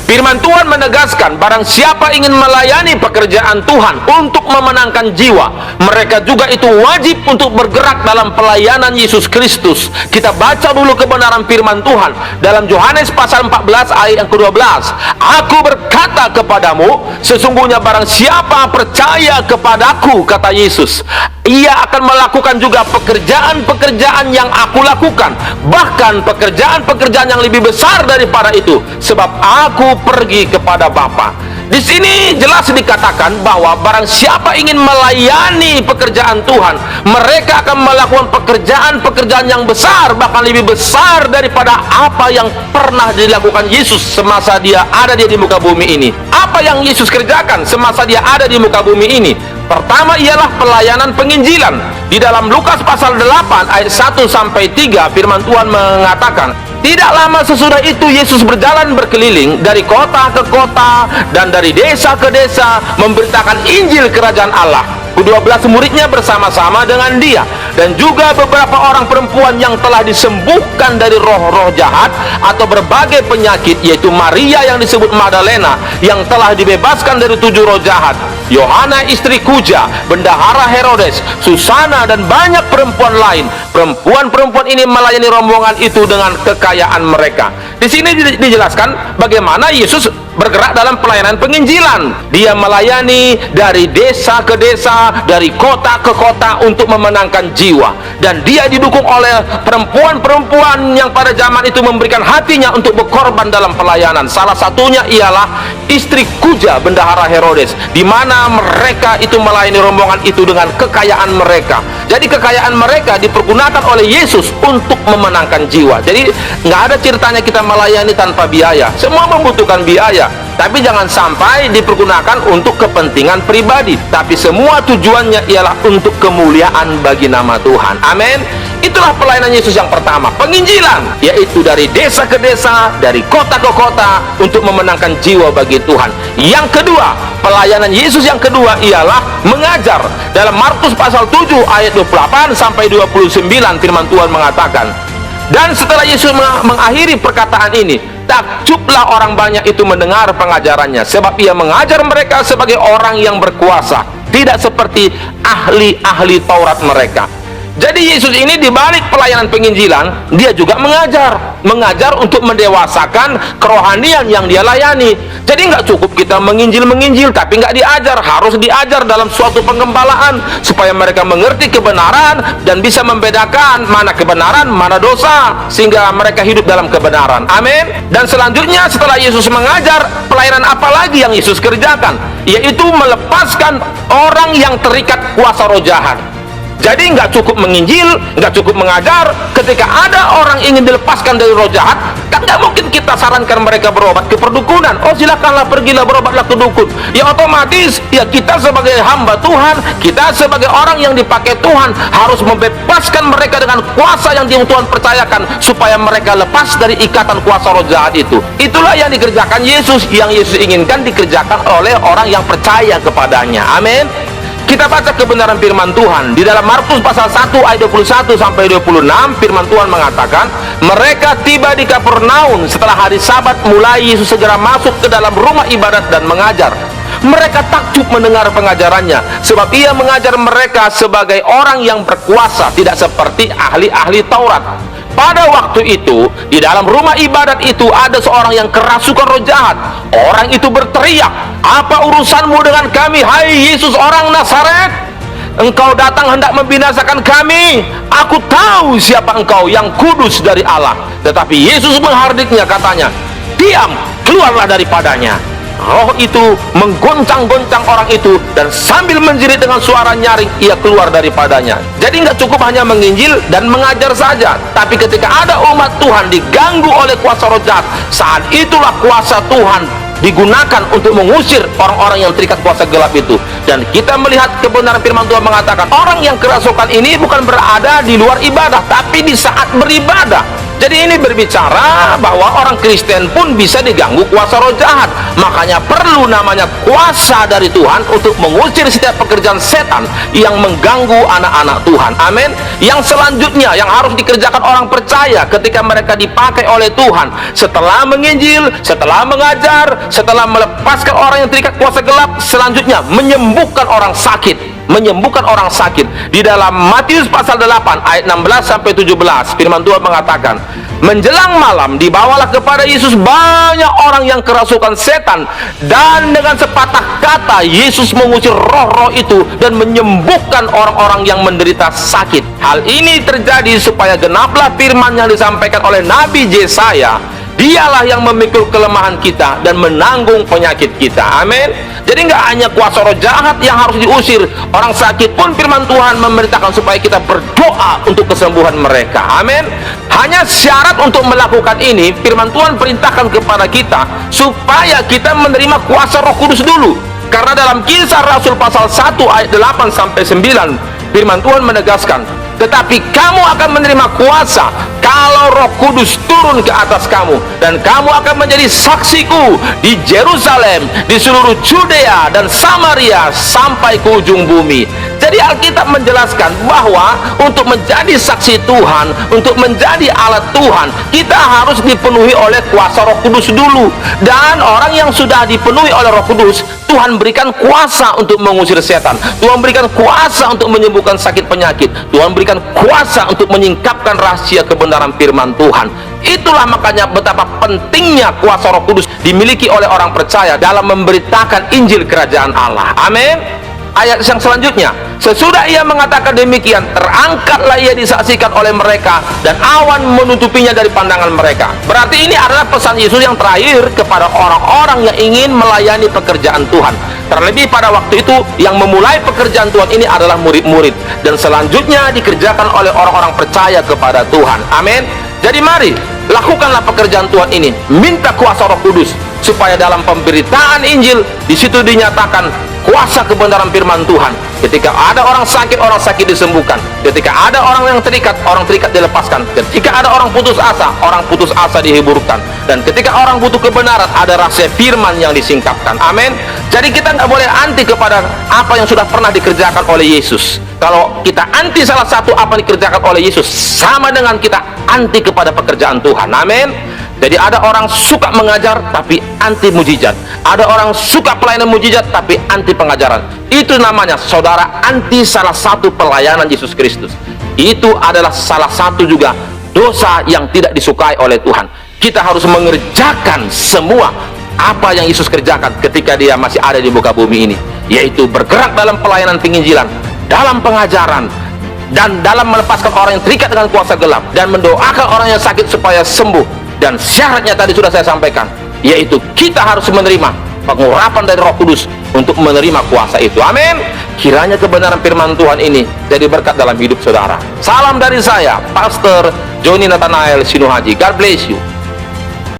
Firman Tuhan menegaskan, barang siapa ingin melayani pekerjaan Tuhan untuk memenangkan jiwa, mereka juga itu wajib untuk bergerak dalam pelayanan Yesus Kristus. Kita baca dulu kebenaran firman Tuhan dalam Yohanes pasal 14 ayat yang ke-12. Aku berkata kepadamu, sesungguhnya barang siapa percaya kepadaku, kata Yesus, ia akan melakukan juga pekerjaan-pekerjaan yang aku lakukan, bahkan pekerjaan-pekerjaan yang lebih besar daripada itu, sebab aku pergi kepada Bapa. Di sini jelas dikatakan bahwa barang siapa ingin melayani pekerjaan Tuhan, mereka akan melakukan pekerjaan-pekerjaan yang besar, bahkan lebih besar daripada apa yang pernah dilakukan Yesus semasa dia ada di muka bumi ini. Apa yang Yesus kerjakan semasa dia ada di muka bumi ini? Pertama ialah pelayanan penginjilan. Di dalam Lukas pasal 8 ayat 1 sampai 3 firman Tuhan mengatakan, tidak lama sesudah itu Yesus berjalan berkeliling dari kota ke kota dan dari desa ke desa memberitakan Injil kerajaan Allah. Ke-12 muridnya bersama-sama dengan dia, dan juga beberapa orang perempuan yang telah disembuhkan dari roh-roh jahat atau berbagai penyakit, yaitu Maria yang disebut Magdalena yang telah dibebaskan dari 7 roh jahat, Yohana istri Kuja, bendahara Herodes, Susana, dan banyak perempuan lain. Perempuan-perempuan ini melayani rombongan itu dengan kekayaan mereka. Di sini dijelaskan bagaimana Yesus bergerak dalam pelayanan penginjilan. Dia melayani dari desa ke desa, dari kota ke kota untuk memenangkan jiwa, dan dia didukung oleh perempuan-perempuan yang pada zaman itu memberikan hatinya untuk berkorban dalam pelayanan. Salah satunya ialah istri Kuja, bendahara Herodes, di mana mereka itu melayani rombongan itu dengan kekayaan mereka. Jadi kekayaan mereka dipergunakan oleh Yesus untuk memenangkan jiwa. Jadi nggak ada ceritanya kita melayani tanpa biaya. Semua membutuhkan biaya, tapi jangan sampai dipergunakan untuk kepentingan pribadi, tapi semua tujuannya ialah untuk kemuliaan bagi nama Tuhan. Amin. Itulah pelayanan Yesus yang pertama, penginjilan, yaitu dari desa ke desa, dari kota ke kota untuk memenangkan jiwa bagi Tuhan. Yang kedua, pelayanan Yesus yang kedua ialah mengajar. Dalam Markus pasal 7 ayat 28 sampai 29 firman Tuhan mengatakan, dan setelah Yesus mengakhiri perkataan ini, takjublah orang banyak itu mendengar pengajarannya, sebab ia mengajar mereka sebagai orang yang berkuasa, tidak seperti ahli-ahli Taurat mereka. Jadi Yesus ini dibalik pelayanan penginjilan, dia juga mengajar untuk mendewasakan kerohanian yang dia layani. Jadi nggak cukup kita menginjil tapi nggak diajar, harus diajar dalam suatu penggembalaan supaya mereka mengerti kebenaran dan bisa membedakan mana kebenaran, mana dosa, sehingga mereka hidup dalam kebenaran. Amin. Dan selanjutnya setelah Yesus mengajar, pelayanan apa lagi yang Yesus kerjakan? Yaitu melepaskan orang yang terikat kuasa roh jahat. Jadi nggak cukup menginjil, nggak cukup mengajar. Ketika ada orang ingin dilepaskan dari roh jahat, kan nggak mungkin kita sarankan mereka berobat ke perdukunan. Oh silakanlah, pergilah berobatlah ke dukun. Ya otomatis ya kita sebagai hamba Tuhan, kita sebagai orang yang dipakai Tuhan harus membebaskan mereka dengan kuasa yang Tuhan percayakan, supaya mereka lepas dari ikatan kuasa roh jahat itu. Itulah yang dikerjakan Yesus, yang Yesus inginkan dikerjakan oleh orang yang percaya kepadanya. Amin. Kita baca kebenaran firman Tuhan di dalam Markus pasal 1 ayat 21 sampai 26. Firman Tuhan mengatakan, mereka tiba di Kapernaum setelah hari Sabat. Mulai Yesus segera masuk ke dalam rumah ibadat dan mengajar. Mereka takjub mendengar pengajarannya, sebab ia mengajar mereka sebagai orang yang berkuasa, tidak seperti ahli-ahli Taurat. Pada waktu itu, di dalam rumah ibadat itu ada seorang yang kerasukan roh jahat. Orang itu berteriak, apa urusanmu dengan kami, hai Yesus orang Nazaret? Engkau datang hendak membinasakan kami. Aku tahu siapa engkau, yang kudus dari Allah. Tetapi Yesus menghardiknya, katanya, diam, keluarlah daripadanya. Roh itu menggoncang-goncang orang itu, dan sambil menjerit dengan suara nyaring, ia keluar daripadanya. Jadi nggak cukup hanya menginjil dan mengajar saja, tapi ketika ada umat Tuhan diganggu oleh kuasa roh jahat, saat itulah kuasa Tuhan digunakan untuk mengusir orang-orang yang terikat kuasa gelap itu. Dan kita melihat kebenaran firman Tuhan mengatakan, orang yang kerasukan ini bukan berada di luar ibadah, tapi di saat beribadah. Jadi ini berbicara bahwa orang Kristen pun bisa diganggu kuasa roh jahat. Makanya perlu namanya kuasa dari Tuhan untuk mengusir setiap pekerjaan setan yang mengganggu anak-anak Tuhan. Amin. Yang selanjutnya yang harus dikerjakan orang percaya ketika mereka dipakai oleh Tuhan, setelah menginjil, setelah mengajar, setelah melepaskan orang yang terikat kuasa gelap, selanjutnya menyembuhkan orang sakit. Menyembuhkan orang sakit. Di dalam Matius pasal 8 ayat 16 sampai 17, firman Tuhan mengatakan, menjelang malam dibawalah kepada Yesus banyak orang yang kerasukan setan, dan dengan sepatah kata Yesus mengusir roh-roh itu dan menyembuhkan orang-orang yang menderita sakit. Hal ini terjadi supaya genaplah firman yang disampaikan oleh Nabi Yesaya, dialah yang memikul kelemahan kita dan menanggung penyakit kita. Amin. Jadi nggak hanya kuasa roh jahat yang harus diusir, orang sakit pun firman Tuhan memerintahkan supaya kita berdoa untuk kesembuhan mereka. Amin. Hanya syarat untuk melakukan ini, firman Tuhan perintahkan kepada kita supaya kita menerima kuasa Roh Kudus dulu. Karena dalam Kisah Rasul pasal 1 ayat 8 sampai 9, firman Tuhan menegaskan, tetapi kamu akan menerima kuasa kalau Roh Kudus turun ke atas kamu, dan kamu akan menjadi saksiku di Yerusalem, di seluruh Judea dan Samaria sampai ke ujung bumi. Jadi Alkitab menjelaskan bahwa untuk menjadi saksi Tuhan, untuk menjadi alat Tuhan, kita harus dipenuhi oleh kuasa Roh Kudus dulu. Dan orang yang sudah dipenuhi oleh Roh Kudus, Tuhan berikan kuasa untuk mengusir setan, Tuhan berikan kuasa untuk menyembuhkan sakit penyakit, Tuhan berikan kuasa untuk menyingkapkan rahasia kebenaran firman Tuhan. Itulah makanya betapa pentingnya kuasa Roh Kudus dimiliki oleh orang percaya dalam memberitakan Injil Kerajaan Allah. Amin. Ayat yang selanjutnya, sesudah ia mengatakan demikian, terangkatlah ia disaksikan oleh mereka, dan awan menutupinya dari pandangan mereka. Berarti ini adalah pesan Yesus yang terakhir kepada orang-orang yang ingin melayani pekerjaan Tuhan. Terlebih pada waktu itu yang memulai pekerjaan Tuhan ini adalah murid-murid, dan selanjutnya dikerjakan oleh orang-orang percaya kepada Tuhan. Amin. Jadi mari lakukanlah pekerjaan Tuhan ini, minta kuasa Roh Kudus supaya dalam pemberitaan Injil di situ dinyatakan kuasa kebenaran firman Tuhan. Ketika ada orang sakit disembuhkan. Ketika ada orang yang terikat dilepaskan. Ketika ada orang putus asa dihiburkan. Dan ketika orang butuh kebenaran, ada rahasia firman yang disingkapkan. Amin. Jadi kita nggak boleh anti kepada apa yang sudah pernah dikerjakan oleh Yesus. Kalau kita anti salah satu apa yang dikerjakan oleh Yesus, sama dengan kita anti kepada pekerjaan Tuhan. Amin. Jadi ada orang suka mengajar tapi anti mujizat, ada orang suka pelayanan mujizat tapi anti pengajaran. Itu namanya saudara anti salah satu pelayanan Yesus Kristus. Itu adalah salah satu juga dosa yang tidak disukai oleh Tuhan. Kita harus mengerjakan semua apa yang Yesus kerjakan ketika dia masih ada di muka bumi ini, yaitu bergerak dalam pelayanan penginjilan, dalam pengajaran, dan dalam melepaskan orang yang terikat dengan kuasa gelap, dan mendoakan orang yang sakit supaya sembuh. Dan syaratnya tadi sudah saya sampaikan, yaitu kita harus menerima pengurapan dari Roh Kudus untuk menerima kuasa itu. Amin. Kiranya kebenaran firman Tuhan ini jadi berkat dalam hidup saudara. Salam dari saya, Pastor Joni Nathanael Sinuhaji. God bless you.